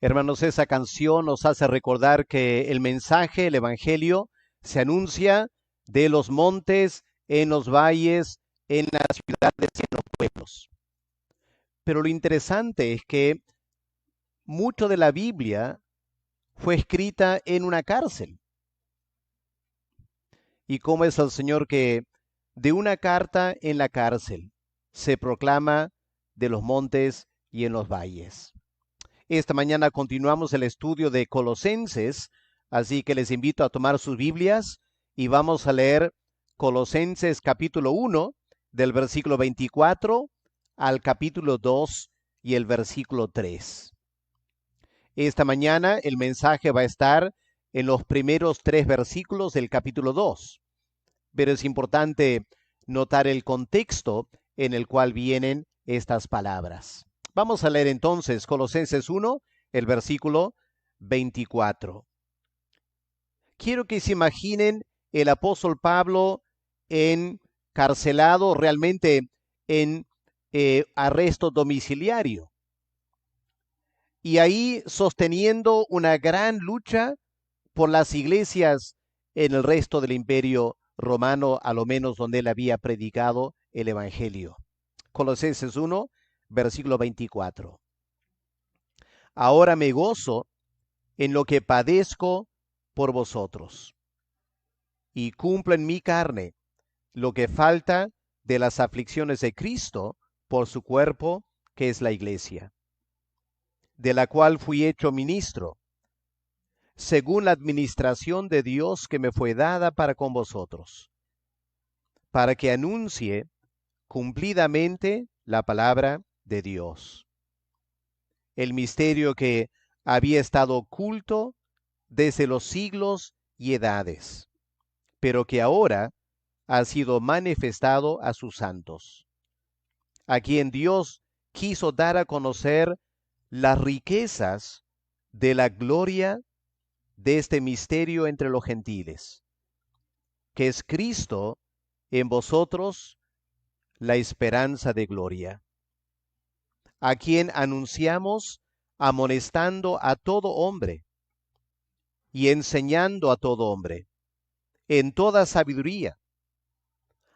Hermanos, esa canción nos hace recordar que el mensaje, el evangelio, se anuncia de los montes, en los valles, en las ciudades y en los pueblos. Pero lo interesante es que mucho de la Biblia fue escrita en una cárcel. ¿Y cómo es el Señor que de una carta en la cárcel se proclama de los montes y en los valles? Esta mañana continuamos el estudio de Colosenses, así que les invito a tomar sus Biblias y vamos a leer Colosenses capítulo 1 del versículo 24 al capítulo 2 y el versículo 3. Esta mañana el mensaje va a estar en los primeros 3 versículos del capítulo 2, pero es importante notar el contexto en el cual vienen estas palabras. Vamos a leer entonces Colosenses 1, el versículo 24. Quiero que se imaginen el apóstol Pablo encarcelado, realmente en arresto domiciliario, y ahí sosteniendo una gran lucha por las iglesias en el resto del imperio romano, a lo menos donde él había predicado el evangelio. Colosenses 1, versículo 24. Ahora me gozo en lo que padezco por vosotros, y cumplo en mi carne lo que falta de las aflicciones de Cristo por su cuerpo, que es la iglesia, de la cual fui hecho ministro, según la administración de Dios que me fue dada para con vosotros, para que anuncie cumplidamente la palabra de Dios, el misterio que había estado oculto desde los siglos y edades, pero que ahora ha sido manifestado a sus santos, a quien Dios quiso dar a conocer las riquezas de la gloria de este misterio entre los gentiles, que es Cristo en vosotros, la esperanza de gloria, a quien anunciamos amonestando a todo hombre y enseñando a todo hombre en toda sabiduría,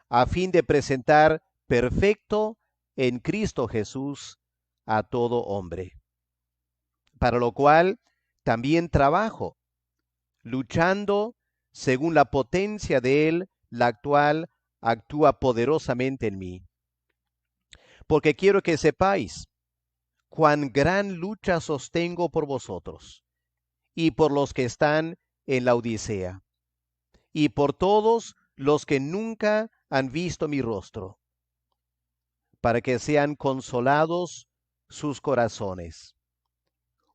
a fin de presentar perfecto en Cristo Jesús a todo hombre. Para lo cual también trabajo, luchando según la potencia de Él, la cual actúa poderosamente en mí. Porque quiero que sepáis cuán gran lucha sostengo por vosotros y por los que están en la Odisea, y por todos los que nunca han visto mi rostro, para que sean consolados sus corazones,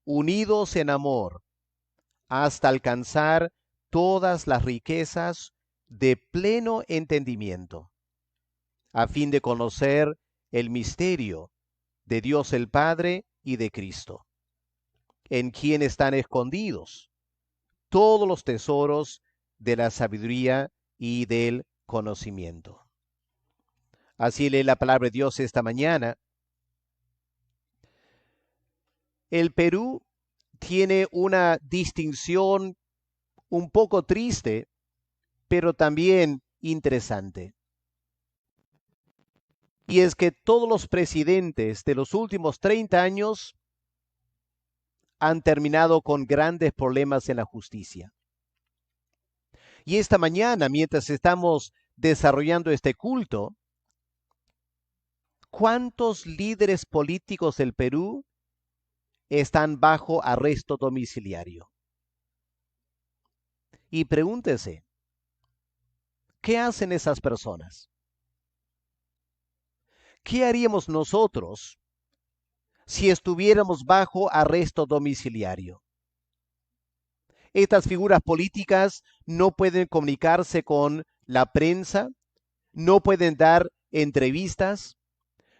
unidos en amor, hasta alcanzar todas las riquezas de pleno entendimiento, a fin de conocer el misterio de Dios el Padre y de Cristo, en quien están escondidos todos los tesoros de la sabiduría y del conocimiento. Así lee la palabra de Dios esta mañana. El Perú tiene una distinción un poco triste, pero también interesante. Y es que todos los presidentes de los últimos 30 años han terminado con grandes problemas en la justicia. Y esta mañana, mientras estamos desarrollando este culto, ¿cuántos líderes políticos del Perú están bajo arresto domiciliario? Y pregúntese, ¿qué hacen esas personas? ¿Qué haríamos nosotros si estuviéramos bajo arresto domiciliario? Estas figuras políticas no pueden comunicarse con la prensa, no pueden dar entrevistas,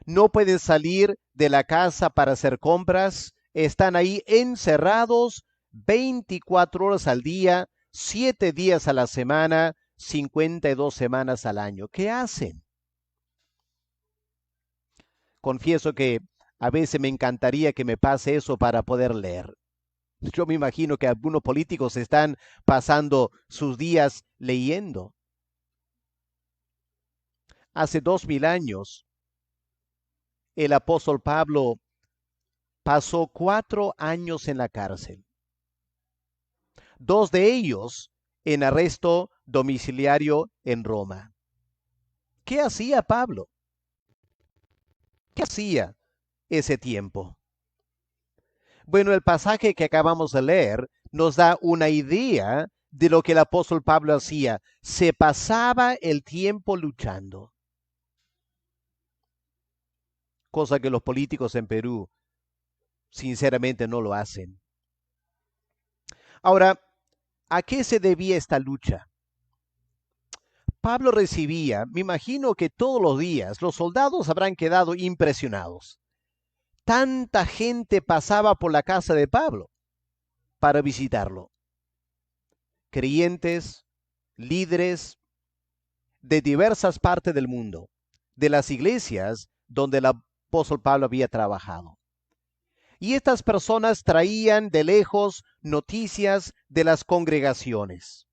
no pueden salir de la casa para hacer compras, están ahí encerrados 24 horas al día, 7 días a la semana, 52 semanas al año. ¿Qué hacen? Confieso que a veces me encantaría que me pase eso para poder leer. Yo me imagino que algunos políticos están pasando sus días leyendo. Hace 2000 años, el apóstol Pablo pasó 4 años en la cárcel. 2 de ellos en arresto domiciliario en Roma. ¿Qué hacía Pablo? ¿Qué hacía ese tiempo? Bueno, el pasaje que acabamos de leer nos da una idea de lo que el apóstol Pablo hacía. Se pasaba el tiempo luchando, cosa que los políticos en Perú sinceramente no lo hacen. Ahora, ¿a qué se debía esta lucha? Pablo recibía, me imagino que todos los días los soldados habrán quedado impresionados. Tanta gente pasaba por la casa de Pablo para visitarlo. Creyentes, líderes de diversas partes del mundo, de las iglesias donde el apóstol Pablo había trabajado. Y estas personas traían de lejos noticias de las congregaciones.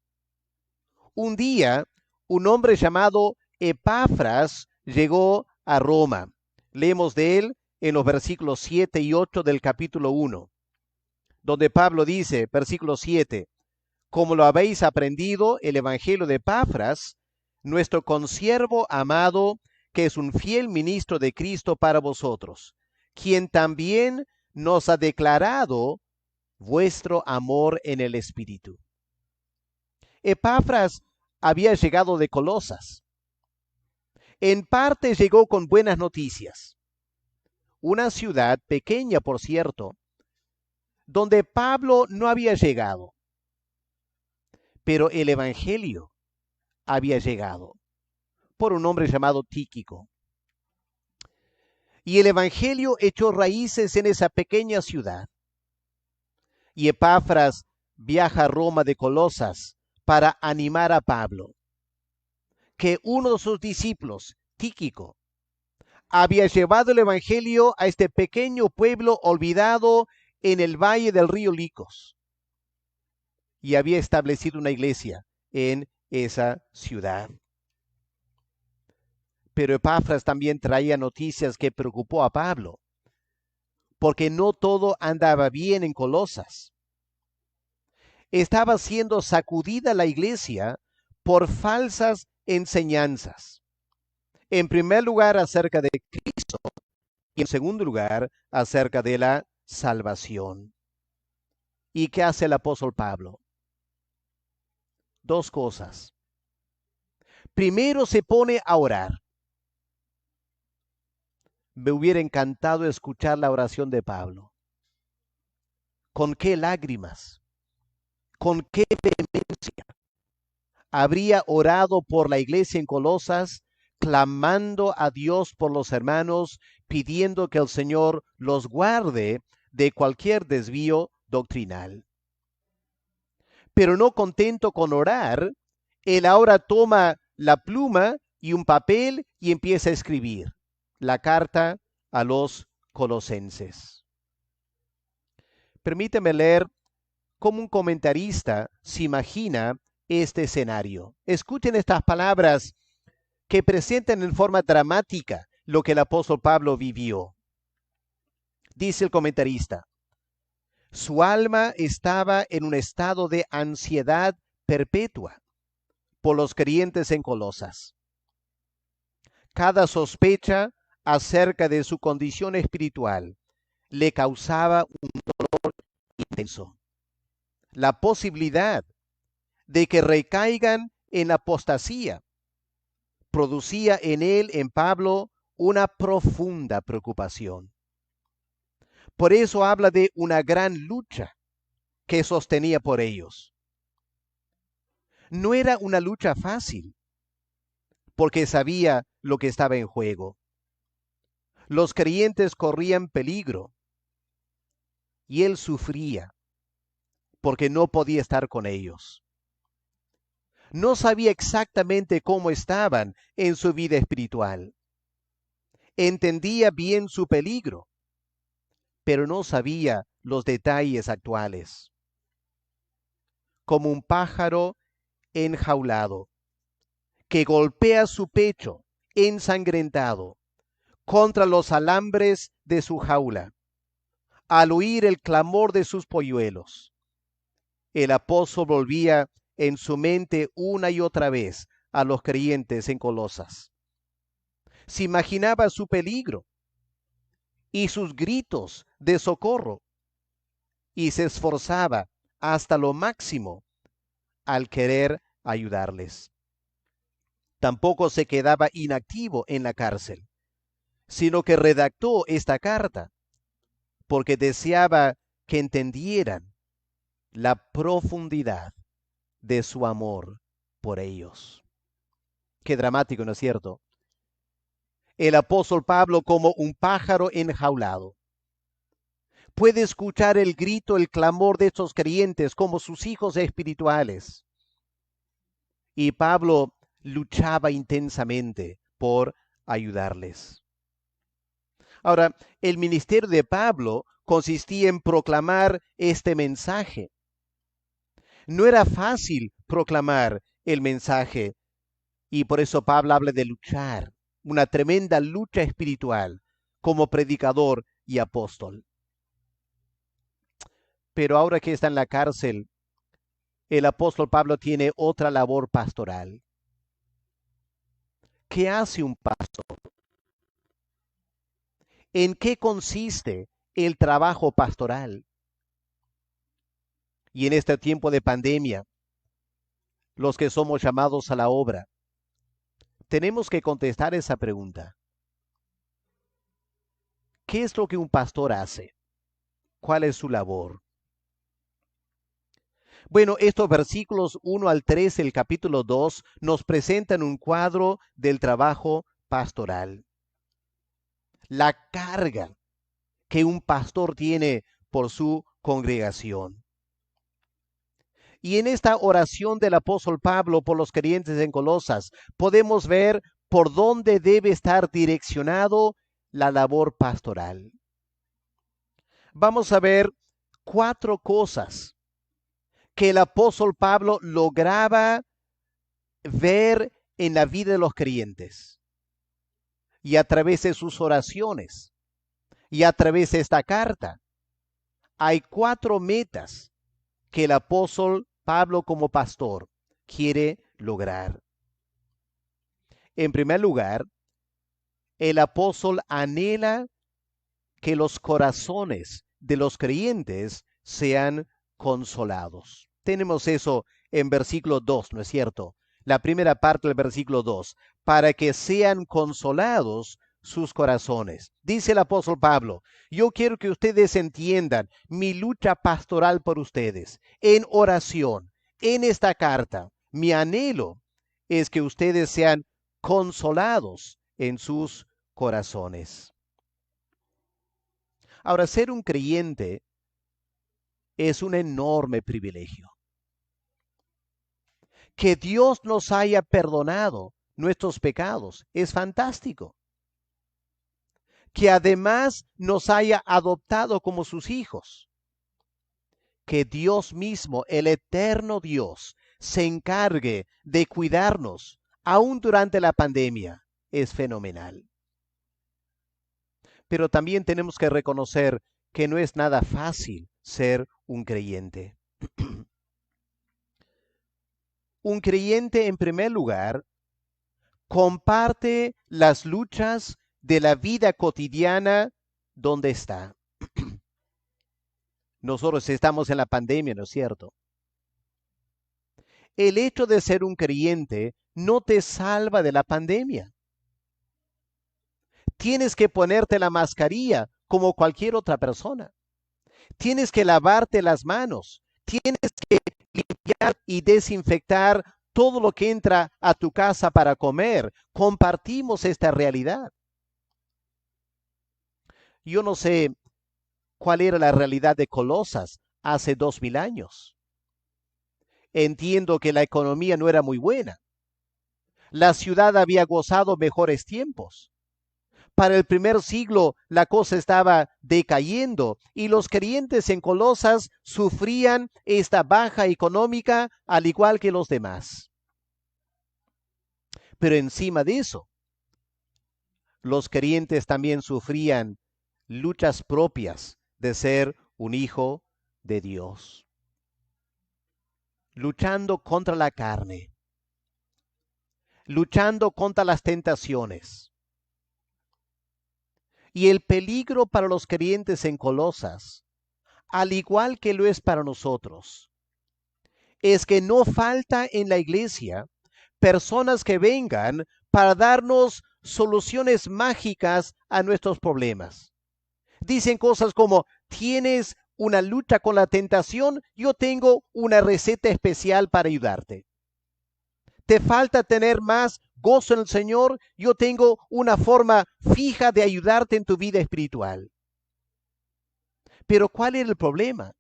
Un día, un hombre llamado Epafras llegó a Roma. Leemos de él en los versículos 7 y 8 del capítulo 1, donde Pablo dice, versículo 7, como lo habéis aprendido, el evangelio de Epafras, nuestro consiervo amado, que es un fiel ministro de Cristo para vosotros, quien también nos ha declarado vuestro amor en el Espíritu. Epafras había llegado de Colosas. En parte llegó con buenas noticias. Una ciudad pequeña, por cierto, donde Pablo no había llegado. Pero el Evangelio había llegado por un hombre llamado Tíquico. Y el Evangelio echó raíces en esa pequeña ciudad. Y Epafras viaja a Roma de Colosas para animar a Pablo, que uno de sus discípulos, Tíquico, había llevado el Evangelio a este pequeño pueblo olvidado en el valle del río Licos y había establecido una iglesia en esa ciudad. Pero Epafras también traía noticias que preocupó a Pablo, porque no todo andaba bien en Colosas. Estaba siendo sacudida la iglesia por falsas enseñanzas. En primer lugar, acerca de Cristo, y en segundo lugar, acerca de la salvación. ¿Y qué hace el apóstol Pablo? Dos cosas. Primero se pone a orar. Me hubiera encantado escuchar la oración de Pablo. ¿Con qué lágrimas? ¿Con qué vehemencia habría orado por la iglesia en Colosas, clamando a Dios por los hermanos, pidiendo que el Señor los guarde de cualquier desvío doctrinal? Pero no contento con orar, él ahora toma la pluma y un papel y empieza a escribir la carta a los colosenses. Permíteme leer cómo un comentarista se imagina este escenario. Escuchen estas palabras que presentan en forma dramática lo que el apóstol Pablo vivió. Dice el comentarista, su alma estaba en un estado de ansiedad perpetua por los creyentes en Colosas. Cada sospecha acerca de su condición espiritual le causaba un dolor intenso. La posibilidad de que recaigan en la apostasía producía en él, en Pablo, una profunda preocupación. Por eso habla de una gran lucha que sostenía por ellos. No era una lucha fácil, porque sabía lo que estaba en juego. Los creyentes corrían peligro y él sufría porque no podía estar con ellos. No sabía exactamente cómo estaban en su vida espiritual. Entendía bien su peligro, pero no sabía los detalles actuales. Como un pájaro enjaulado, que golpea su pecho ensangrentado contra los alambres de su jaula, al oír el clamor de sus polluelos. El apóstol volvía en su mente una y otra vez a los creyentes en Colosas. Se imaginaba su peligro y sus gritos de socorro y se esforzaba hasta lo máximo al querer ayudarles. Tampoco se quedaba inactivo en la cárcel, sino que redactó esta carta porque deseaba que entendieran la profundidad de su amor por ellos. Qué dramático, ¿no es cierto? El apóstol Pablo, como un pájaro enjaulado, puede escuchar el grito, el clamor de estos creyentes como sus hijos espirituales. Y Pablo luchaba intensamente por ayudarles. Ahora, el ministerio de Pablo consistía en proclamar este mensaje. No era fácil proclamar el mensaje y por eso Pablo habla de luchar, una tremenda lucha espiritual como predicador y apóstol. Pero ahora que está en la cárcel, el apóstol Pablo tiene otra labor pastoral. ¿Qué hace un pastor? ¿En qué consiste el trabajo pastoral? Y en este tiempo de pandemia, los que somos llamados a la obra, tenemos que contestar esa pregunta. ¿Qué es lo que un pastor hace? ¿Cuál es su labor? Bueno, estos versículos 1 al 3 del capítulo 2 nos presentan un cuadro del trabajo pastoral. La carga que un pastor tiene por su congregación. Y en esta oración del apóstol Pablo por los creyentes en Colosas, podemos ver por dónde debe estar direccionado la labor pastoral. Vamos a ver 4 cosas que el apóstol Pablo lograba ver en la vida de los creyentes. Y a través de sus oraciones, y a través de esta carta, hay 4 metas que el apóstol Pablo como pastor quiere lograr. En primer lugar, el apóstol anhela que los corazones de los creyentes sean consolados. Tenemos eso en versículo 2, ¿no es cierto? La primera parte del versículo 2, para que sean consolados sus corazones. Dice el apóstol Pablo, yo quiero que ustedes entiendan mi lucha pastoral por ustedes, en oración, en esta carta. Mi anhelo es que ustedes sean consolados en sus corazones. Ahora, ser un creyente es un enorme privilegio. Que Dios nos haya perdonado nuestros pecados es fantástico. Que además nos haya adoptado como sus hijos. Que Dios mismo, el eterno Dios, se encargue de cuidarnos aún durante la pandemia es fenomenal. Pero también tenemos que reconocer que no es nada fácil ser un creyente. Un creyente, en primer lugar, comparte las luchas de la vida cotidiana donde está. Nosotros estamos en la pandemia, ¿no es cierto? El hecho de ser un creyente no te salva de la pandemia. Tienes que ponerte la mascarilla como cualquier otra persona. Tienes que lavarte las manos. Tienes que limpiar y desinfectar todo lo que entra a tu casa para comer. Compartimos esta realidad. Yo no sé cuál era la realidad de Colosas hace 2000 años. Entiendo que la economía no era muy buena. La ciudad había gozado mejores tiempos. Para el primer siglo la cosa estaba decayendo y los creyentes en Colosas sufrían esta baja económica al igual que los demás. Pero encima de eso, los creyentes también sufrían luchas propias de ser un hijo de Dios, luchando contra la carne, luchando contra las tentaciones. Y el peligro para los creyentes en Colosas, al igual que lo es para nosotros, es que no falta en la iglesia personas que vengan para darnos soluciones mágicas a nuestros problemas. Dicen cosas como: tienes una lucha con la tentación, yo tengo una receta especial para ayudarte. Te falta tener más gozo en el Señor, yo tengo una forma fija de ayudarte en tu vida espiritual. Pero ¿cuál era el problema?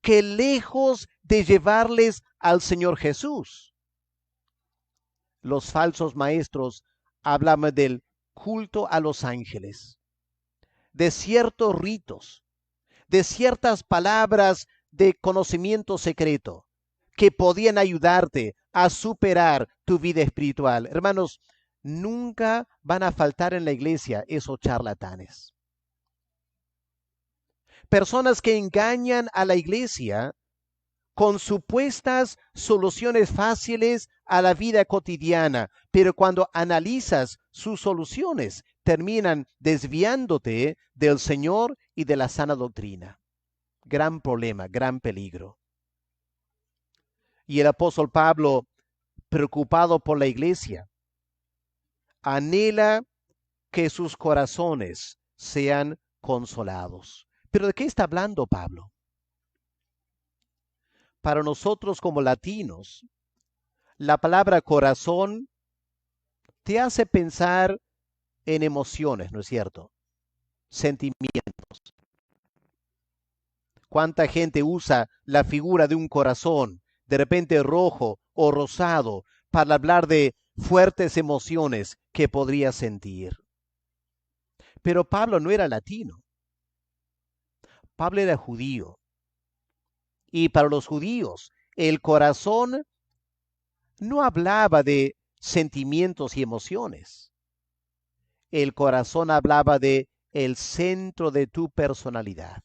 Que lejos de llevarles al Señor Jesús, los falsos maestros hablaban del culto a los ángeles, de ciertos ritos, de ciertas palabras de conocimiento secreto que podían ayudarte a superar tu vida espiritual. Hermanos, nunca van a faltar en la iglesia esos charlatanes. Personas que engañan a la iglesia con supuestas soluciones fáciles a la vida cotidiana, pero cuando analizas sus soluciones, terminan desviándote del Señor y de la sana doctrina. Gran problema, gran peligro. Y el apóstol Pablo, preocupado por la iglesia, anhela que sus corazones sean consolados. ¿Pero de qué está hablando Pablo? Para nosotros como latinos, la palabra corazón te hace pensar en emociones, ¿no es cierto? Sentimientos. ¿Cuánta gente usa la figura de un corazón, de repente rojo o rosado, para hablar de fuertes emociones que podría sentir? Pero Pablo no era latino. Pablo era judío. Y para los judíos, el corazón no hablaba de sentimientos y emociones. El corazón hablaba de el centro de tu personalidad.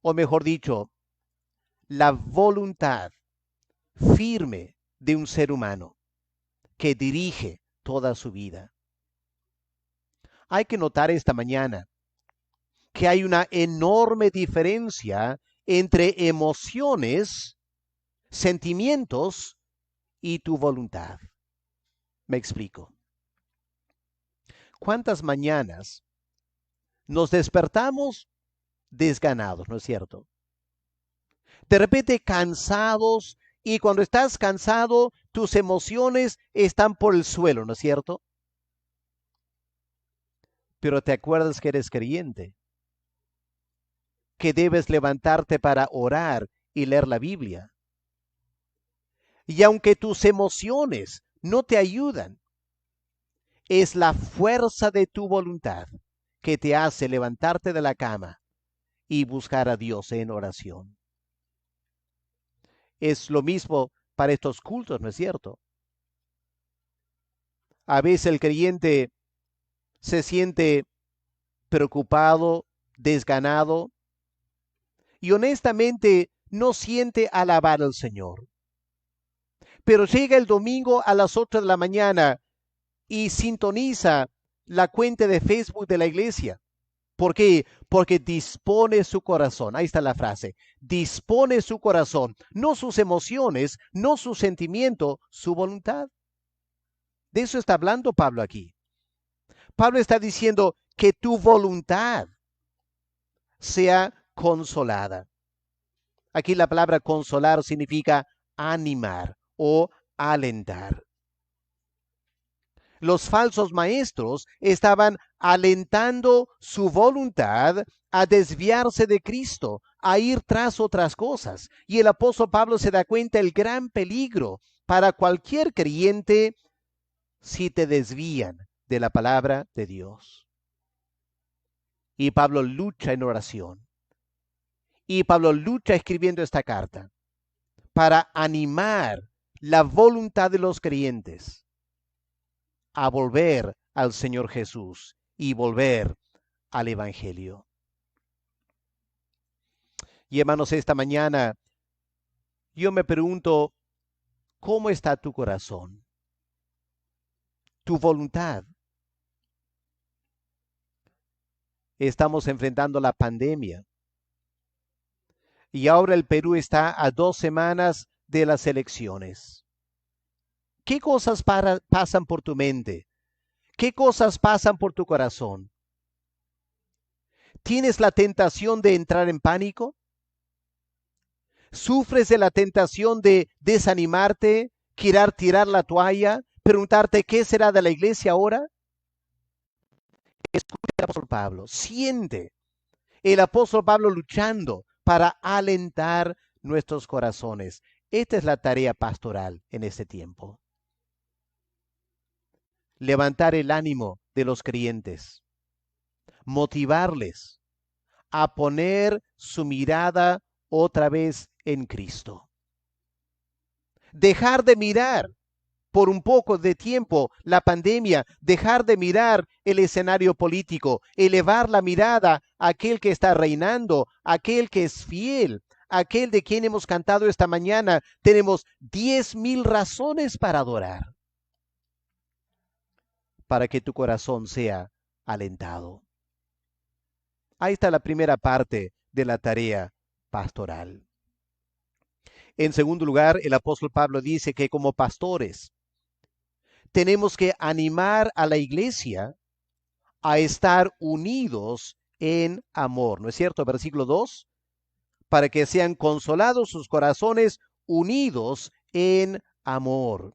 O mejor dicho, la voluntad firme de un ser humano que dirige toda su vida. Hay que notar esta mañana que hay una enorme diferencia entre emociones, sentimientos y tu voluntad. Me explico. ¿Cuántas mañanas nos despertamos desganados, no es cierto? De repente cansados, y cuando estás cansado, tus emociones están por el suelo, ¿no es cierto? Pero te acuerdas que eres creyente, que debes levantarte para orar y leer la Biblia. Y aunque tus emociones no te ayudan, es la fuerza de tu voluntad que te hace levantarte de la cama y buscar a Dios en oración. Es lo mismo para estos cultos, ¿no es cierto? A veces el creyente se siente preocupado, desganado, y honestamente no siente alabar al Señor. Pero llega el domingo a las 8 de la mañana y sintoniza la cuenta de Facebook de la iglesia. ¿Por qué? Porque dispone su corazón. Ahí está la frase. Dispone su corazón, no sus emociones, no su sentimiento, su voluntad. De eso está hablando Pablo aquí. Pablo está diciendo que tu voluntad sea consolada. Aquí la palabra consolar significa animar o alentar. Los falsos maestros estaban alentando su voluntad a desviarse de Cristo, a ir tras otras cosas. Y el apóstol Pablo se da cuenta del gran peligro para cualquier creyente si te desvían de la palabra de Dios. Y Pablo lucha en oración. Y Pablo lucha escribiendo esta carta para animar la voluntad de los creyentes a volver al Señor Jesús y volver al Evangelio. Y hermanos, esta mañana yo me pregunto, ¿cómo está tu corazón? Tu voluntad. Estamos enfrentando la pandemia. Y ahora el Perú está a 2 semanas de las elecciones. ¿Qué cosas pasan por tu mente? ¿Qué cosas pasan por tu corazón? ¿Tienes la tentación de entrar en pánico? ¿Sufres de la tentación de desanimarte, querer tirar la toalla, preguntarte qué será de la iglesia ahora? Escucha al apóstol Pablo, siente el apóstol Pablo luchando para alentar nuestros corazones. Esta es la tarea pastoral en este tiempo. Levantar el ánimo de los creyentes, motivarles a poner su mirada otra vez en Cristo. Dejar de mirar por un poco de tiempo la pandemia, dejar de mirar el escenario político, elevar la mirada a aquel que está reinando, aquel que es fiel, aquel de quien hemos cantado esta mañana. Tenemos 10,000 razones para adorar, para que tu corazón sea alentado. Ahí está la primera parte de la tarea pastoral. En segundo lugar, el apóstol Pablo dice que como pastores tenemos que animar a la iglesia a estar unidos en amor, ¿no es cierto? Versículo 2, para que sean consolados sus corazones unidos en amor.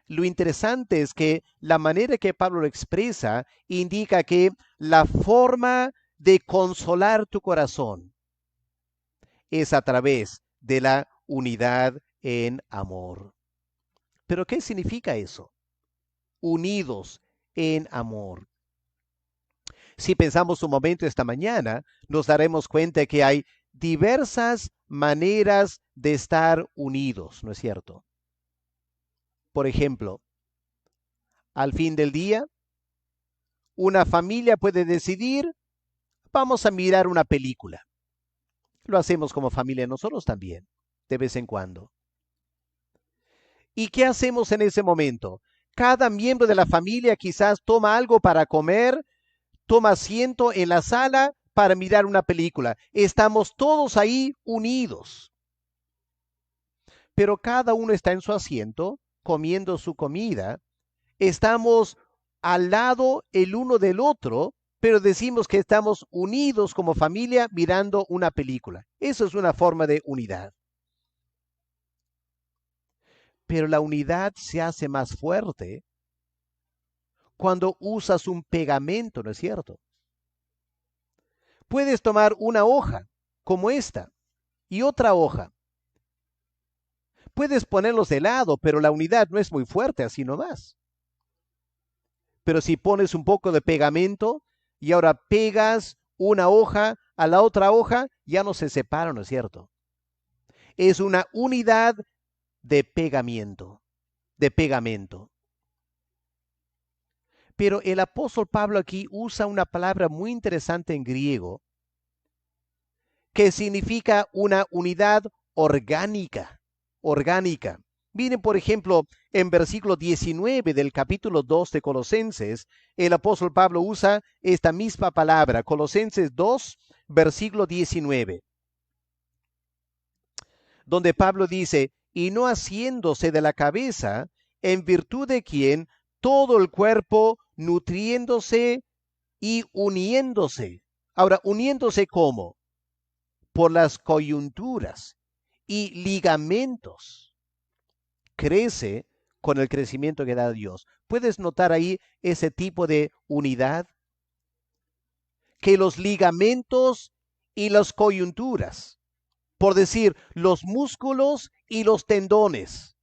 Lo interesante es que la manera que Pablo lo expresa indica que la forma de consolar tu corazón es a través de la unidad en amor. ¿Pero qué significa eso? Unidos en amor. Si pensamos un momento esta mañana, nos daremos cuenta que hay diversas maneras de estar unidos, ¿no es cierto? Por ejemplo, al fin del día, una familia puede decidir, vamos a mirar una película. Lo hacemos como familia nosotros también, de vez en cuando. ¿Y qué hacemos en ese momento? Cada miembro de la familia quizás toma algo para comer, toma asiento en la sala para mirar una película. Estamos todos ahí unidos. Pero cada uno está en su asiento, comiendo su comida. Estamos al lado el uno del otro, pero decimos que estamos unidos como familia mirando una película. Eso es una forma de unidad. Pero la unidad se hace más fuerte cuando usas un pegamento, ¿no es cierto? Puedes tomar una hoja como esta y otra hoja. Puedes ponerlos de lado, pero la unidad no es muy fuerte así nomás. Pero si pones un poco de pegamento y ahora pegas una hoja a la otra hoja, ya no se separan, ¿no es cierto? Es una unidad de pegamento, de pegamento. Pero el apóstol Pablo aquí usa una palabra muy interesante en griego que significa una unidad orgánica, orgánica. Miren, por ejemplo, en versículo 19 del capítulo 2 de Colosenses, el apóstol Pablo usa esta misma palabra, Colosenses 2, versículo 19, donde Pablo dice, y no haciéndose de la cabeza, en virtud de quien todo el cuerpo nutriéndose y uniéndose. Ahora, uniéndose ¿cómo? Por las coyunturas y ligamentos. Crece con el crecimiento que da Dios. ¿Puedes notar ahí ese tipo de unidad? Que los ligamentos y las coyunturas, por decir, los músculos y los tendones,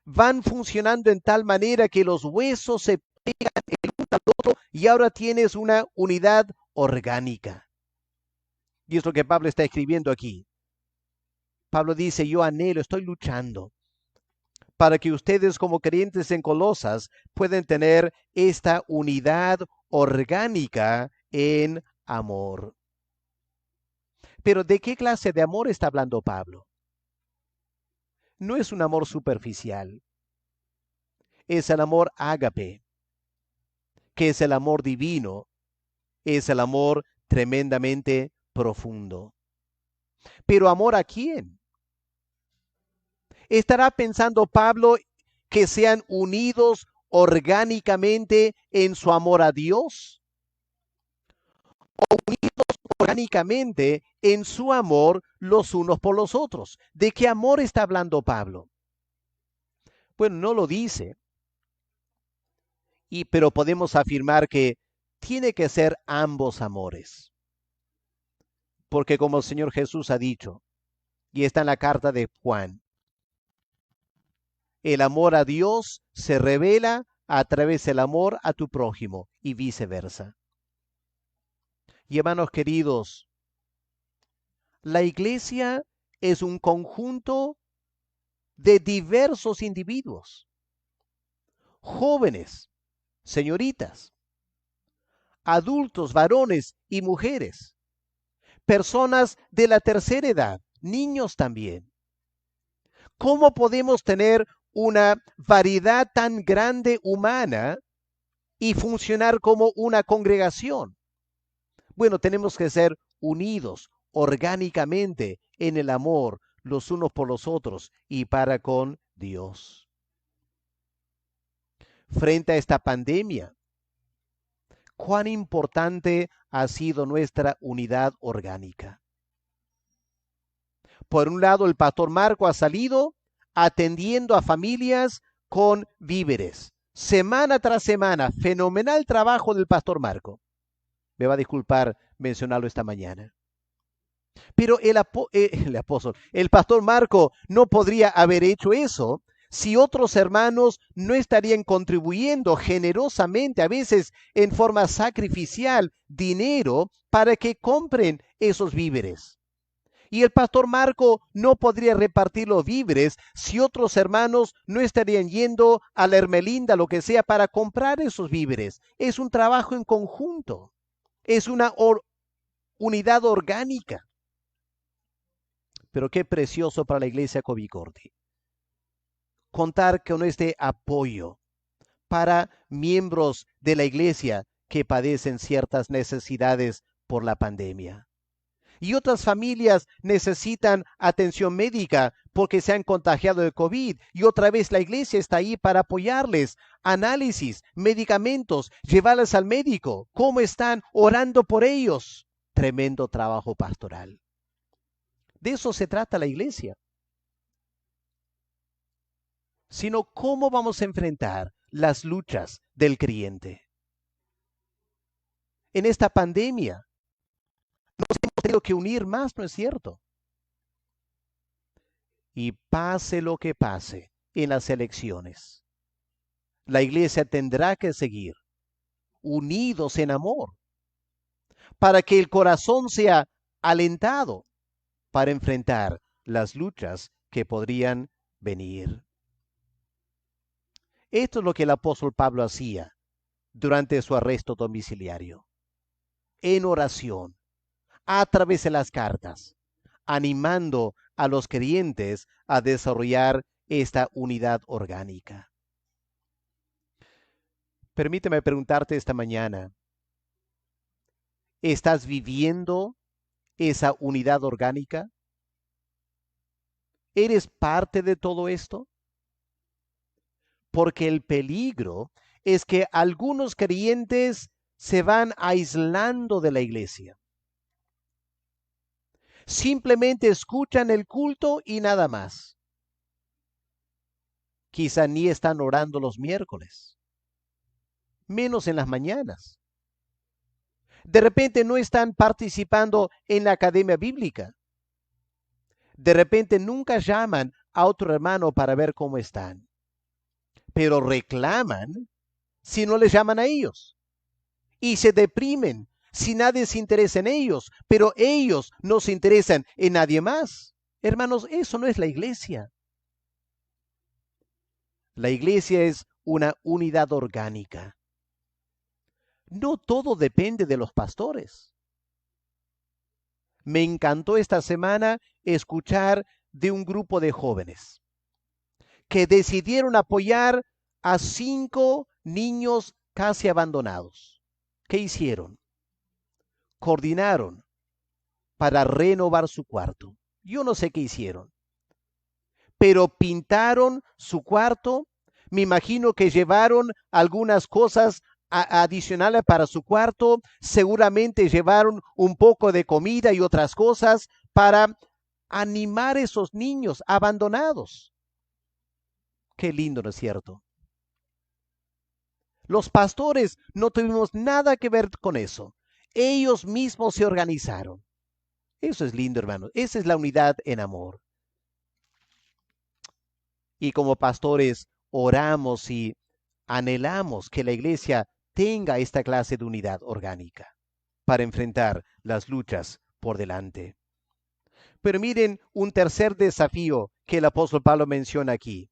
van funcionando en tal manera que los huesos se pegan el otro y ahora tienes una unidad orgánica. Y es lo que Pablo está escribiendo aquí. Pablo dice, yo anhelo, estoy luchando para que ustedes como creyentes en Colosas puedan tener esta unidad orgánica en amor. Pero ¿de qué clase de amor está hablando Pablo? No es un amor superficial, es el amor ágape, que es el amor divino, es el amor tremendamente profundo. Pero ¿amor a quién? ¿Estará pensando Pablo que sean unidos orgánicamente en su amor a Dios? ¿O unidos orgánicamente en su amor los unos por los otros? ¿De qué amor está hablando Pablo? Bueno, no lo dice, pero podemos afirmar que tiene que ser ambos amores. Porque como el Señor Jesús ha dicho, y está en la carta de Juan, el amor a Dios se revela a través del amor a tu prójimo y viceversa. Y hermanos queridos, la iglesia es un conjunto de diversos individuos, jóvenes, señoritas, adultos, varones y mujeres, personas de la tercera edad, niños también. ¿Cómo podemos tener una variedad tan grande humana y funcionar como una congregación? Bueno, tenemos que ser unidos orgánicamente en el amor los unos por los otros y para con Dios. Frente a esta pandemia, ¿cuán importante ha sido nuestra unidad orgánica? Por un lado, el pastor Marco ha salido atendiendo a familias con víveres. Semana tras semana, fenomenal trabajo del pastor Marco. Me va a disculpar mencionarlo esta mañana. Pero el pastor Marco no podría haber hecho eso si otros hermanos no estarían contribuyendo generosamente, a veces en forma sacrificial, dinero para que compren esos víveres. Y el pastor Marco no podría repartir los víveres si otros hermanos no estarían yendo a la Hermelinda, lo que sea, para comprar esos víveres. Es un trabajo en conjunto. Es una unidad orgánica. Pero qué precioso para la iglesia Covicordi contar con este apoyo para miembros de la iglesia que padecen ciertas necesidades por la pandemia. Y otras familias necesitan atención médica porque se han contagiado de COVID. Y otra vez la iglesia está ahí para apoyarles. Análisis, medicamentos, llevarles al médico. ¿Cómo están? Orando por ellos. Tremendo trabajo pastoral. De eso se trata la iglesia. Sino cómo vamos a enfrentar las luchas del creyente. En esta pandemia nos hemos tenido que unir más, ¿no es cierto? Y pase lo que pase en las elecciones, la iglesia tendrá que seguir unidos en amor para que el corazón sea alentado para enfrentar las luchas que podrían venir. Esto es lo que el apóstol Pablo hacía durante su arresto domiciliario, en oración, a través de las cartas, animando a los creyentes a desarrollar esta unidad orgánica. Permíteme preguntarte esta mañana, ¿estás viviendo esa unidad orgánica? ¿Eres parte de todo esto? Porque el peligro es que algunos creyentes se van aislando de la iglesia. Simplemente escuchan el culto y nada más. Quizá ni están orando los miércoles, menos en las mañanas. De repente no están participando en la academia bíblica. De repente nunca llaman a otro hermano para ver cómo están. Pero reclaman si no les llaman a ellos. y se deprimen si nadie se interesa en ellos, pero ellos no se interesan en nadie más. Hermanos, eso no es la iglesia. La iglesia es una unidad orgánica. No todo depende de los pastores. Me encantó esta semana escuchar de un grupo de jóvenes que decidieron apoyar a 5 niños casi abandonados. ¿Qué hicieron? Coordinaron para renovar su cuarto. Yo no sé qué hicieron, pero pintaron su cuarto. Me imagino que llevaron algunas cosas adicionales para su cuarto. Seguramente llevaron un poco de comida y otras cosas para animar a esos niños abandonados. Qué lindo, ¿no es cierto? Los pastores no tuvimos nada que ver con eso. Ellos mismos se organizaron. Eso es lindo, hermanos. Esa es la unidad en amor. Y como pastores oramos y anhelamos que la iglesia tenga esta clase de unidad orgánica para enfrentar las luchas por delante. Pero miren un tercer desafío que el apóstol Pablo menciona aquí.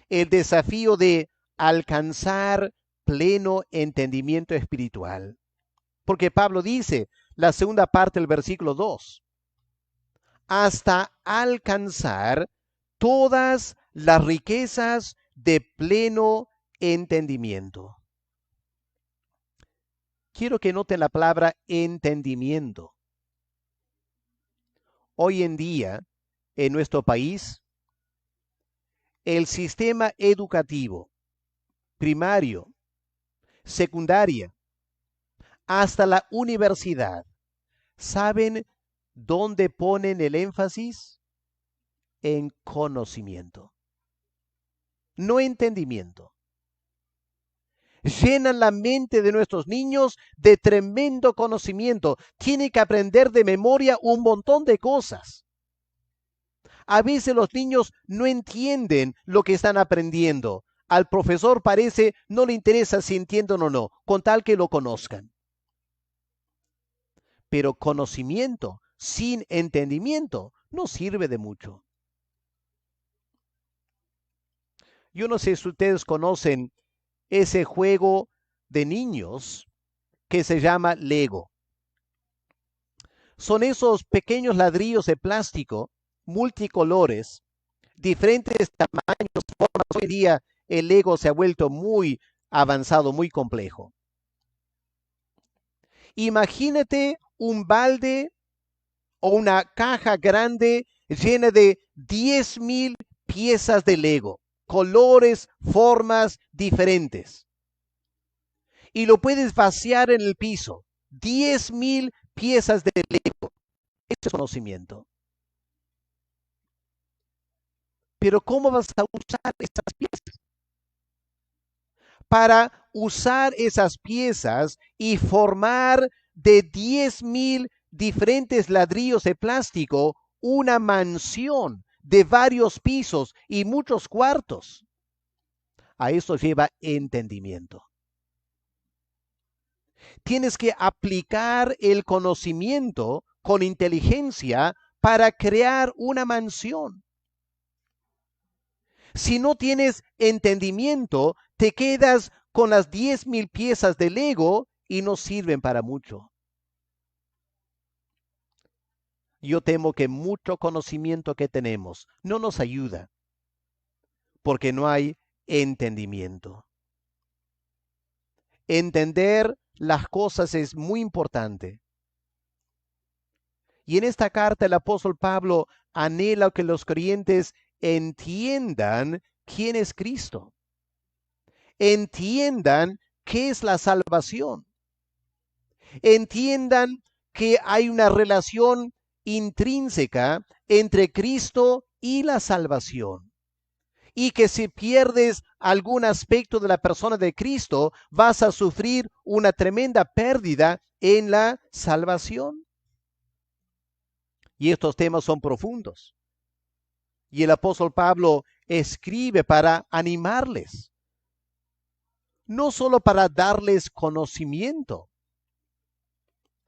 El desafío de alcanzar pleno entendimiento espiritual. Porque Pablo dice, la segunda parte del versículo 2, hasta alcanzar todas las riquezas de pleno entendimiento. Quiero que noten la palabra entendimiento. Hoy en día, en nuestro país, el sistema educativo, primario, secundaria, hasta la universidad, ¿saben dónde ponen el énfasis? En conocimiento, no entendimiento. Llenan la mente de nuestros niños de tremendo conocimiento. Tienen que aprender de memoria un montón de cosas. A veces los niños no entienden lo que están aprendiendo. Al profesor parece no le interesa si entienden o no, con tal que lo conozcan. Pero conocimiento sin entendimiento no sirve de mucho. Yo no sé si ustedes conocen ese juego de niños que se llama Lego. Son esos pequeños ladrillos de plástico multicolores, diferentes tamaños, formas. Hoy día el Lego se ha vuelto muy avanzado, muy complejo. Imagínate un balde o una caja grande llena de 10,000 piezas de Lego, colores, formas diferentes. Y lo puedes vaciar en el piso. 10,000 piezas de Lego. Eso es conocimiento. Pero ¿cómo vas a usar esas piezas? Para usar esas piezas y formar de 10,000 diferentes ladrillos de plástico una mansión de varios pisos y muchos cuartos. A eso lleva entendimiento. Tienes que aplicar el conocimiento con inteligencia para crear una mansión. Si no tienes entendimiento, te quedas con las 10,000 piezas de Lego y no sirven para mucho. Yo temo que mucho conocimiento que tenemos no nos ayuda porque no hay entendimiento. Entender las cosas es muy importante. Y en esta carta el apóstol Pablo anhela que los creyentes entiendan quién es Cristo. Entiendan qué es la salvación. Entiendan que hay una relación intrínseca entre Cristo y la salvación. Y que si pierdes algún aspecto de la persona de Cristo, vas a sufrir una tremenda pérdida en la salvación. Y estos temas son profundos. Y el apóstol Pablo escribe para animarles, no solo para darles conocimiento,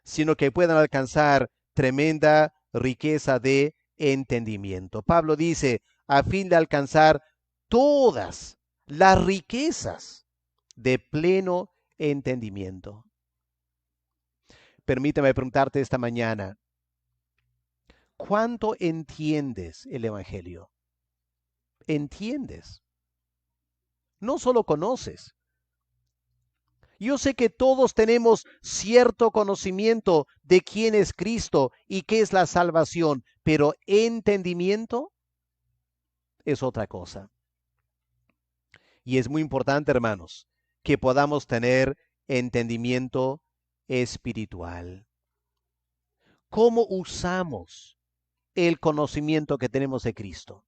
sino que puedan alcanzar tremenda riqueza de entendimiento. Pablo dice, a fin de alcanzar todas las riquezas de pleno entendimiento. Permítame preguntarte esta mañana, ¿cuánto entiendes el Evangelio? ¿Entiendes? No solo conoces. Yo sé que todos tenemos cierto conocimiento de quién es Cristo y qué es la salvación, pero entendimiento es otra cosa. Y es muy importante, hermanos, que podamos tener entendimiento espiritual. ¿Cómo usamos el conocimiento que tenemos de Cristo?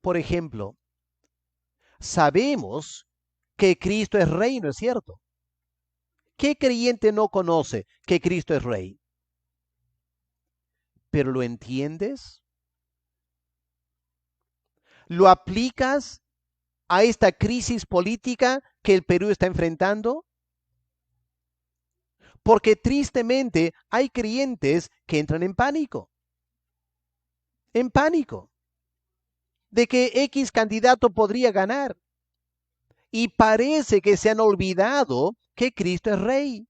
Por ejemplo, sabemos que Cristo es rey, ¿no es cierto? ¿Qué creyente no conoce que Cristo es rey? ¿Pero lo entiendes? ¿Lo aplicas a esta crisis política que el Perú está enfrentando? Porque tristemente hay creyentes que entran en pánico, de que X candidato podría ganar. Y parece que se han olvidado que Cristo es rey.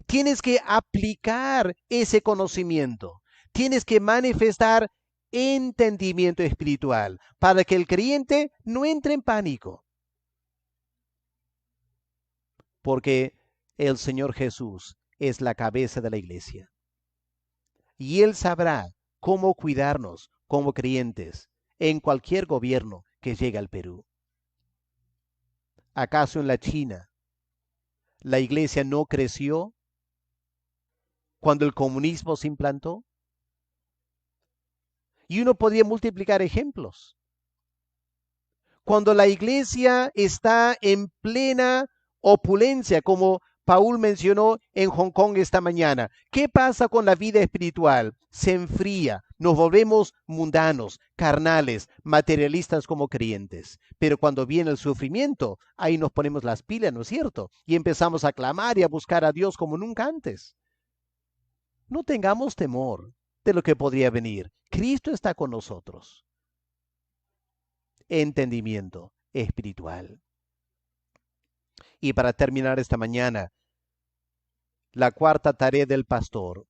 Tienes que aplicar ese conocimiento. Tienes que manifestar entendimiento espiritual para que el creyente no entre en pánico. Porque el Señor Jesús es la cabeza de la iglesia. Y Él sabrá cómo cuidarnos como creyentes en cualquier gobierno que llegue al Perú. ¿Acaso en la China la iglesia no creció cuando el comunismo se implantó? Y uno podría multiplicar ejemplos. Cuando la iglesia está en plena opulencia, como Paul mencionó en Hong Kong esta mañana, ¿qué pasa con la vida espiritual? Se enfría, nos volvemos mundanos, carnales, materialistas como creyentes. Pero cuando viene el sufrimiento, ahí nos ponemos las pilas, ¿no es cierto? Y empezamos a clamar y a buscar a Dios como nunca antes. No tengamos temor de lo que podría venir. Cristo está con nosotros. Entendimiento espiritual. Y para terminar esta mañana, la cuarta tarea del pastor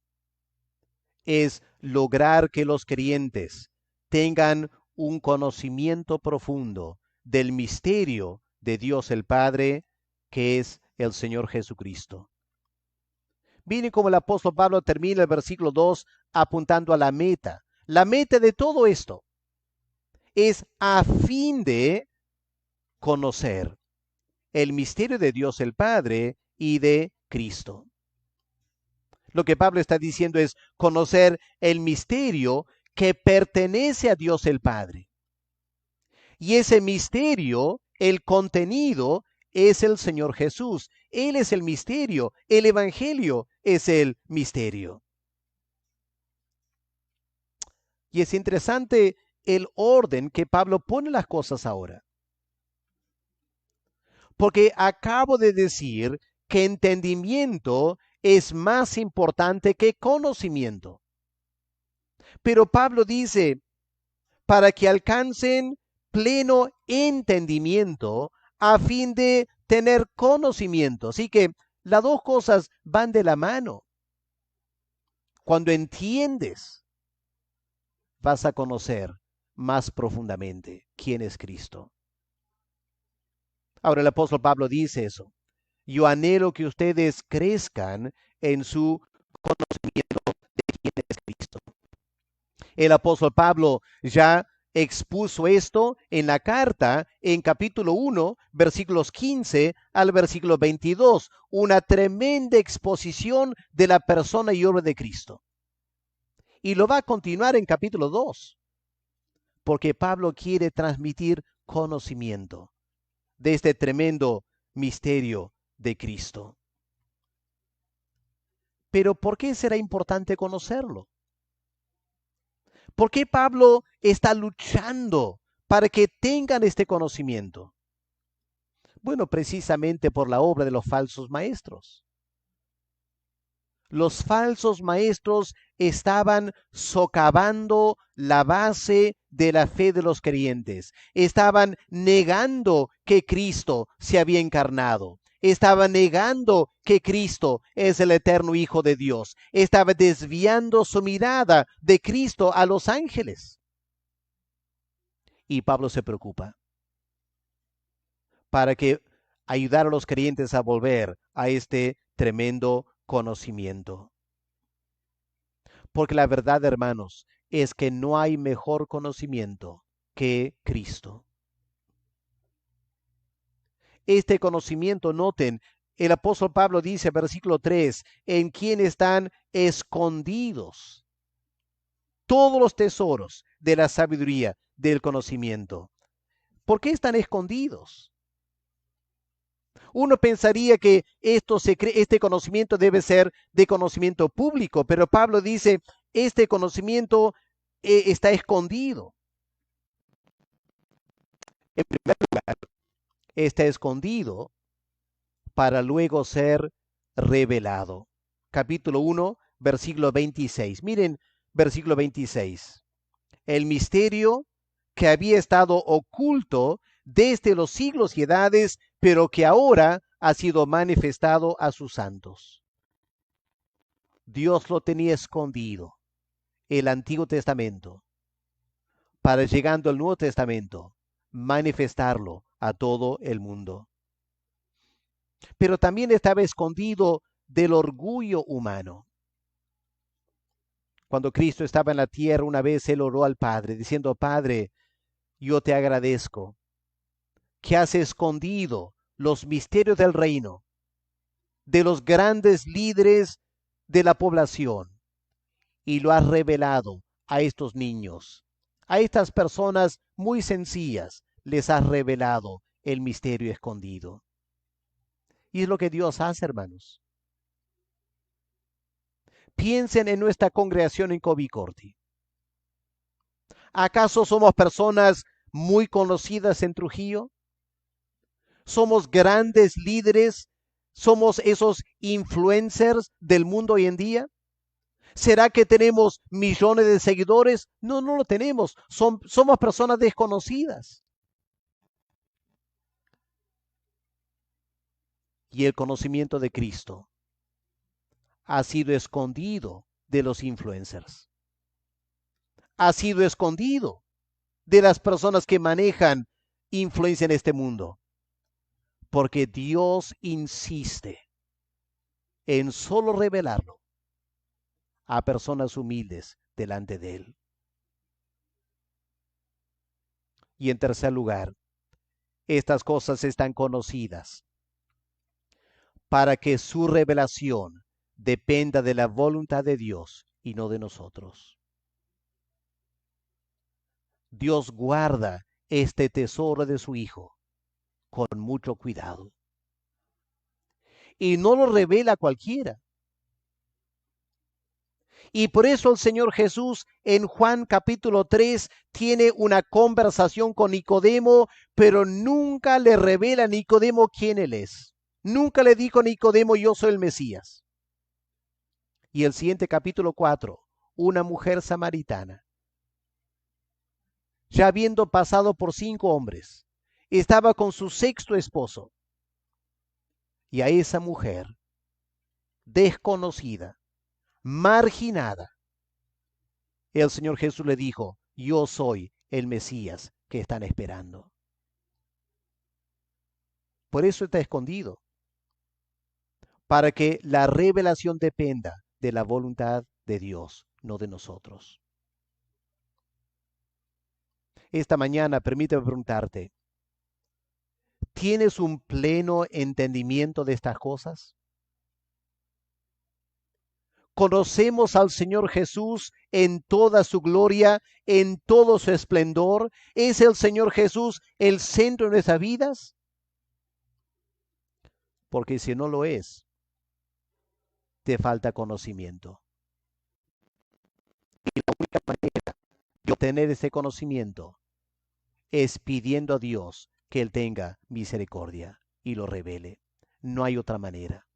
es lograr que los creyentes tengan un conocimiento profundo del misterio de Dios el Padre, que es el Señor Jesucristo. Miren cómo el apóstol Pablo termina el versículo 2 apuntando a la meta. La meta de todo esto es a fin de conocer el misterio de Dios el Padre y de Cristo. Lo que Pablo está diciendo es conocer el misterio que pertenece a Dios el Padre. Y ese misterio, el contenido, es el Señor Jesús. Él es el misterio. El Evangelio es el misterio. Y es interesante el orden que Pablo pone las cosas ahora. Porque acabo de decir que entendimiento es más importante que conocimiento. Pero Pablo dice, para que alcancen pleno entendimiento a fin de tener conocimiento. Así que las dos cosas van de la mano. Cuando entiendes, vas a conocer más profundamente quién es Cristo. Ahora el apóstol Pablo dice eso. Yo anhelo que ustedes crezcan en su conocimiento de quién es Cristo. El apóstol Pablo ya expuso esto en la carta en capítulo 1, versículos 15 al versículo 22, una tremenda exposición de la persona y obra de Cristo. Y lo va a continuar en capítulo 2, porque Pablo quiere transmitir conocimiento de este tremendo misterio de Cristo. Pero ¿por qué será importante conocerlo? ¿Por qué Pablo está luchando para que tengan este conocimiento? Bueno, precisamente por la obra de los falsos maestros. Los falsos maestros estaban socavando la base de la fe de los creyentes. Estaban negando que Cristo se había encarnado. Estaban negando que Cristo es el eterno Hijo de Dios. Estaba desviando su mirada de Cristo a los ángeles. Y Pablo se preocupa para que ayudar a los creyentes a volver a este tremendo conocimiento. Porque la verdad, hermanos, es que no hay mejor conocimiento que Cristo. Este conocimiento, noten, el apóstol Pablo dice, versículo 3, en quien están escondidos todos los tesoros de la sabiduría, del conocimiento. ¿Por qué están escondidos? Uno pensaría que este conocimiento debe ser de conocimiento público, pero Pablo dice, este conocimiento está escondido. En primer lugar, está escondido para luego ser revelado. Capítulo 1, versículo 26. Miren, versículo 26. El misterio que había estado oculto desde los siglos y edades, pero que ahora ha sido manifestado a sus santos. Dios lo tenía escondido, el Antiguo Testamento, para llegando al Nuevo Testamento, manifestarlo a todo el mundo. Pero también estaba escondido del orgullo humano. Cuando Cristo estaba en la tierra, una vez él oró al Padre, diciendo, Padre, yo te agradezco que has escondido los misterios del reino de los grandes líderes de la población y lo has revelado a estos niños, a estas personas muy sencillas, les has revelado el misterio escondido. Y es lo que Dios hace, hermanos. Piensen en nuestra congregación en Covicorti. ¿Acaso somos personas muy conocidas en Trujillo? ¿Somos grandes líderes? ¿Somos esos influencers del mundo hoy en día? ¿Será que tenemos millones de seguidores? No, no lo tenemos. Somos personas desconocidas. Y el conocimiento de Cristo ha sido escondido de los influencers. Ha sido escondido de las personas que manejan influencia en este mundo. Porque Dios insiste en solo revelarlo a personas humildes delante de Él. Y en tercer lugar, estas cosas están conocidas para que su revelación dependa de la voluntad de Dios y no de nosotros. Dios guarda este tesoro de su Hijo con mucho cuidado. Y no lo revela a cualquiera. Y por eso el Señor Jesús en Juan capítulo 3 tiene una conversación con Nicodemo, pero nunca le revela a Nicodemo quién Él es. Nunca le dijo a Nicodemo, yo soy el Mesías. Y el siguiente capítulo 4, una mujer samaritana, ya habiendo pasado por 5 hombres, estaba con su sexto esposo. Y a esa mujer, desconocida, marginada, el Señor Jesús le dijo, yo soy el Mesías que están esperando. Por eso está escondido, para que la revelación dependa de la voluntad de Dios, no de nosotros. Esta mañana, permíteme preguntarte, ¿tienes un pleno entendimiento de estas cosas? ¿Conocemos al Señor Jesús en toda su gloria, en todo su esplendor? ¿Es el Señor Jesús el centro de nuestras vidas? Porque si no lo es, te falta conocimiento. Y la única manera de obtener ese conocimiento es pidiendo a Dios que Él tenga misericordia y lo revele. No hay otra manera.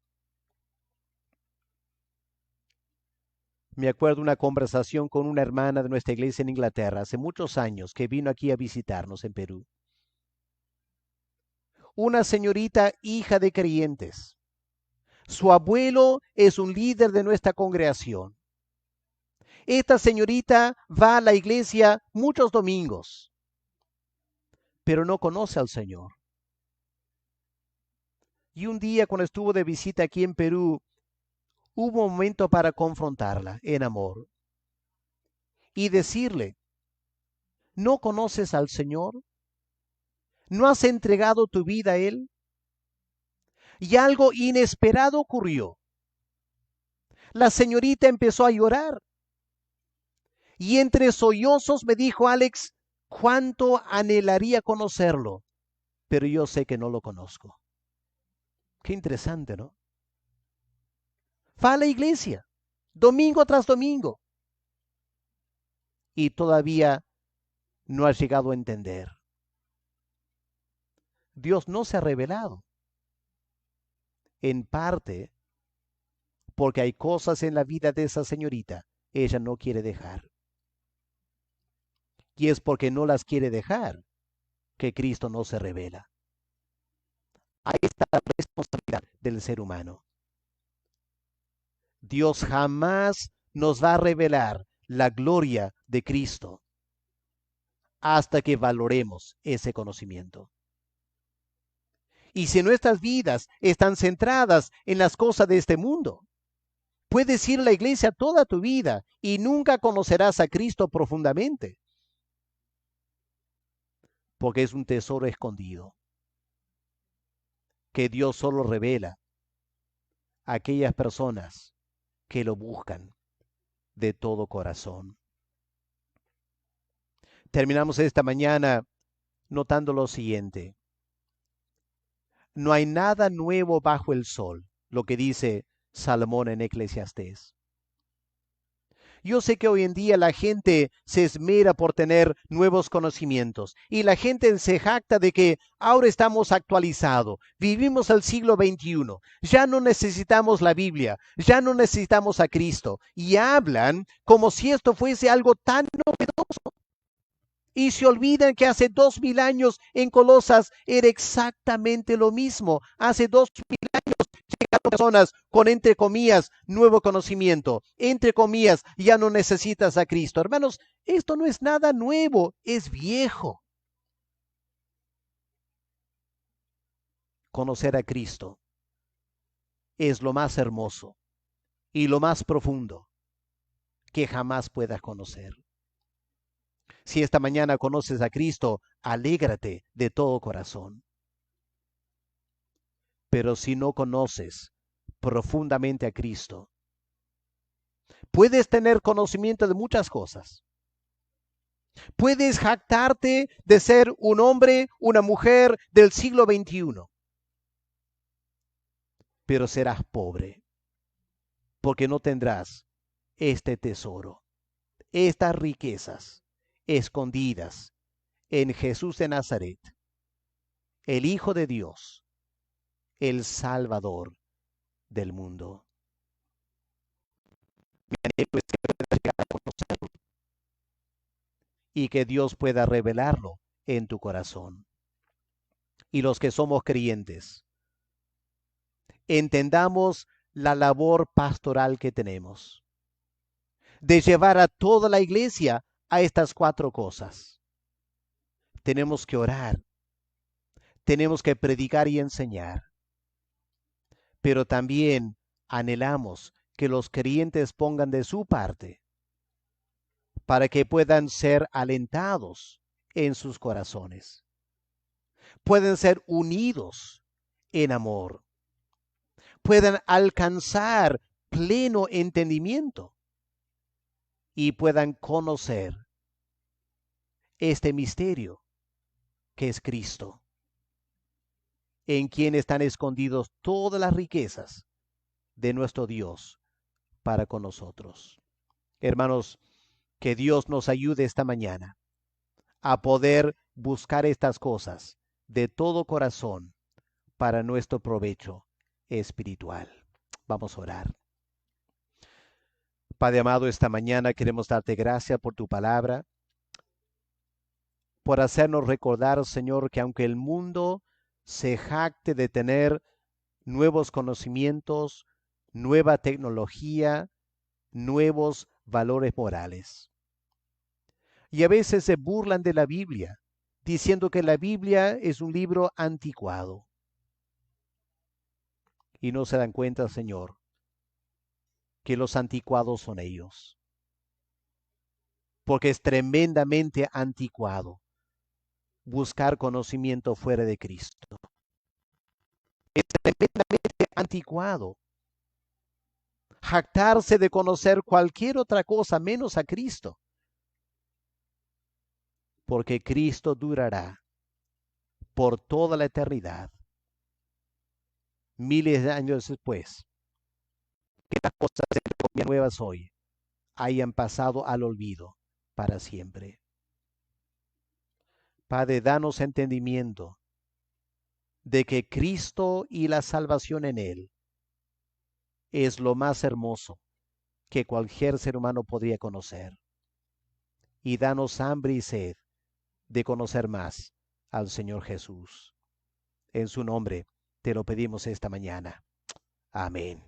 Me acuerdo una conversación con una hermana de nuestra iglesia en Inglaterra hace muchos años que vino aquí a visitarnos en Perú. Una señorita hija de creyentes. Su abuelo es un líder de nuestra congregación. Esta señorita va a la iglesia muchos domingos, pero no conoce al Señor. Y un día cuando estuvo de visita aquí en Perú, hubo un momento para confrontarla en amor y decirle, ¿no conoces al Señor? ¿No has entregado tu vida a Él? Y algo inesperado ocurrió. La señorita empezó a llorar y entre sollozos me dijo, Alex, cuánto anhelaría conocerlo, pero yo sé que no lo conozco. Qué interesante, ¿no? Va a la iglesia, domingo tras domingo, y todavía no ha llegado a entender. Dios no se ha revelado, en parte porque hay cosas en la vida de esa señorita ella no quiere dejar. Y es porque no las quiere dejar que Cristo no se revela. Ahí está la responsabilidad del ser humano. Dios jamás nos va a revelar la gloria de Cristo hasta que valoremos ese conocimiento. Y si nuestras vidas están centradas en las cosas de este mundo, puedes ir a la iglesia toda tu vida y nunca conocerás a Cristo profundamente, porque es un tesoro escondido que Dios solo revela a aquellas personas que lo buscan de todo corazón. Terminamos esta mañana notando lo siguiente. No hay nada nuevo bajo el sol, lo que dice Salomón en Eclesiastés. Yo sé que hoy en día la gente se esmera por tener nuevos conocimientos y la gente se jacta de que ahora estamos actualizados, vivimos el siglo XXI, ya no necesitamos la Biblia, ya no necesitamos a Cristo y hablan como si esto fuese algo tan novedoso. Y se olvidan que hace 2000 años en Colosas era exactamente lo mismo. Hace 2000 años llegaron personas con, entre comillas, nuevo conocimiento. Entre comillas, ya no necesitas a Cristo. Hermanos, esto no es nada nuevo, es viejo. Conocer a Cristo es lo más hermoso y lo más profundo que jamás puedas conocer. Si esta mañana conoces a Cristo, alégrate de todo corazón. Pero si no conoces profundamente a Cristo, puedes tener conocimiento de muchas cosas. Puedes jactarte de ser un hombre, una mujer del siglo XXI, pero serás pobre porque no tendrás este tesoro, estas riquezas escondidas en Jesús de Nazaret, el Hijo de Dios, el Salvador del mundo. Mi anhelo es que puedas llegar a conocerlo y que Dios pueda revelarlo en tu corazón. Y los que somos creyentes, entendamos la labor pastoral que tenemos, de llevar a toda la iglesia a estas 4 cosas. Tenemos que orar, tenemos que predicar y enseñar, pero también anhelamos que los creyentes pongan de su parte para que puedan ser alentados en sus corazones, pueden ser unidos en amor, puedan alcanzar pleno entendimiento y puedan conocer este misterio que es Cristo, en quien están escondidos todas las riquezas de nuestro Dios para con nosotros. Hermanos, que Dios nos ayude esta mañana a poder buscar estas cosas de todo corazón para nuestro provecho espiritual. Vamos a orar. Padre amado, esta mañana queremos darte gracias por tu palabra, por hacernos recordar, Señor, que aunque el mundo se jacte de tener nuevos conocimientos, nueva tecnología, nuevos valores morales, y a veces se burlan de la Biblia, diciendo que la Biblia es un libro anticuado, y no se dan cuenta, Señor, que los anticuados son ellos, porque es tremendamente anticuado buscar conocimiento fuera de Cristo. Es tremendamente anticuado jactarse de conocer cualquier otra cosa menos a Cristo, porque Cristo durará por toda la eternidad, miles de años después, que las cosas nuevas hoy hayan pasado al olvido para siempre. Padre, danos entendimiento de que Cristo y la salvación en Él es lo más hermoso que cualquier ser humano podría conocer. Y danos hambre y sed de conocer más al Señor Jesús. En su nombre te lo pedimos esta mañana. Amén.